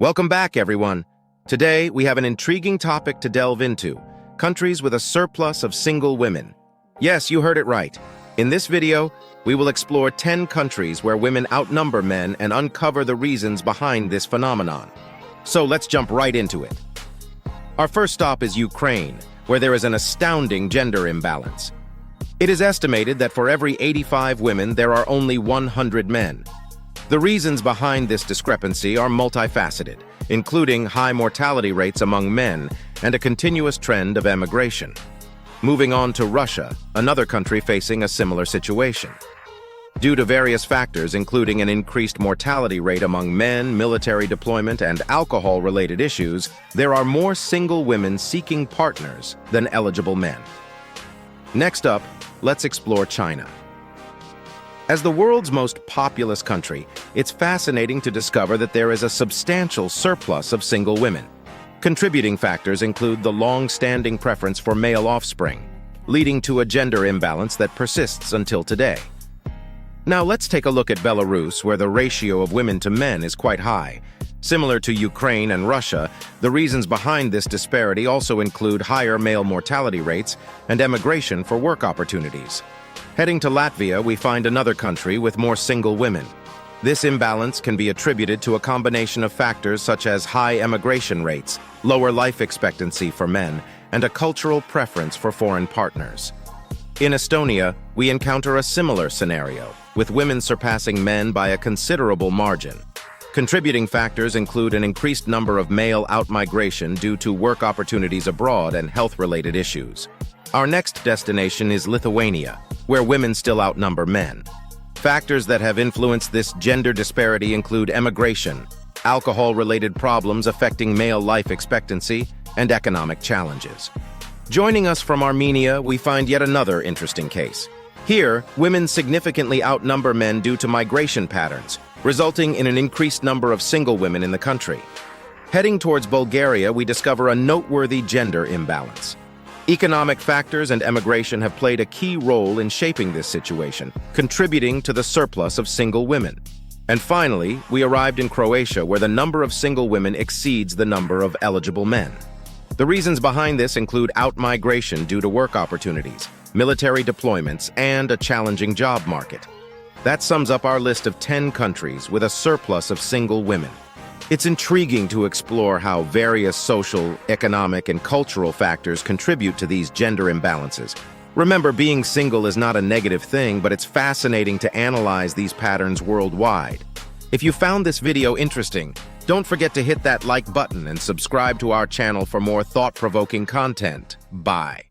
Welcome back, everyone. Today, we have an intriguing topic to delve into: countries with a surplus of single women. Yes, you heard it right. In this video, we will explore 10 countries where women outnumber men and uncover the reasons behind this phenomenon. So let's jump right into it. Our first stop is Ukraine, where there is an astounding gender imbalance. It is estimated that for every 85 women, there are only 100 men. The reasons behind this discrepancy are multifaceted, including high mortality rates among men and a continuous trend of emigration. Moving on to Russia, another country facing a similar situation. Due to various factors, including an increased mortality rate among men, military deployment, and alcohol-related issues, there are more single women seeking partners than eligible men. Next up, let's explore China. As the world's most populous country, it's fascinating to discover that there is a substantial surplus of single women. Contributing factors include the long-standing preference for male offspring, leading to a gender imbalance that persists until today. Now let's take a look at Belarus, where the ratio of women to men is quite high. Similar to Ukraine and Russia, the reasons behind this disparity also include higher male mortality rates and emigration for work opportunities. Heading to Latvia, we find another country with more single women. This imbalance can be attributed to a combination of factors such as high emigration rates, lower life expectancy for men, and a cultural preference for foreign partners. In Estonia, we encounter a similar scenario, with women surpassing men by a considerable margin. Contributing factors include an increased number of male outmigration due to work opportunities abroad and health-related issues. Our next destination is Lithuania, where women still outnumber men. Factors that have influenced this gender disparity include emigration, alcohol-related problems affecting male life expectancy, and economic challenges. Joining us from Armenia, we find yet another interesting case. Here, women significantly outnumber men due to migration patterns, resulting in an increased number of single women in the country. Heading towards Bulgaria, we discover a noteworthy gender imbalance. Economic factors and emigration have played a key role in shaping this situation, contributing to the surplus of single women. And finally, we arrived in Croatia, where the number of single women exceeds the number of eligible men. The reasons behind this include outmigration due to work opportunities, military deployments, and a challenging job market. That sums up our list of 10 countries with a surplus of single women. It's intriguing to explore how various social, economic, and cultural factors contribute to these gender imbalances. Remember, being single is not a negative thing, but it's fascinating to analyze these patterns worldwide. If you found this video interesting, don't forget to hit that like button and subscribe to our channel for more thought-provoking content. Bye.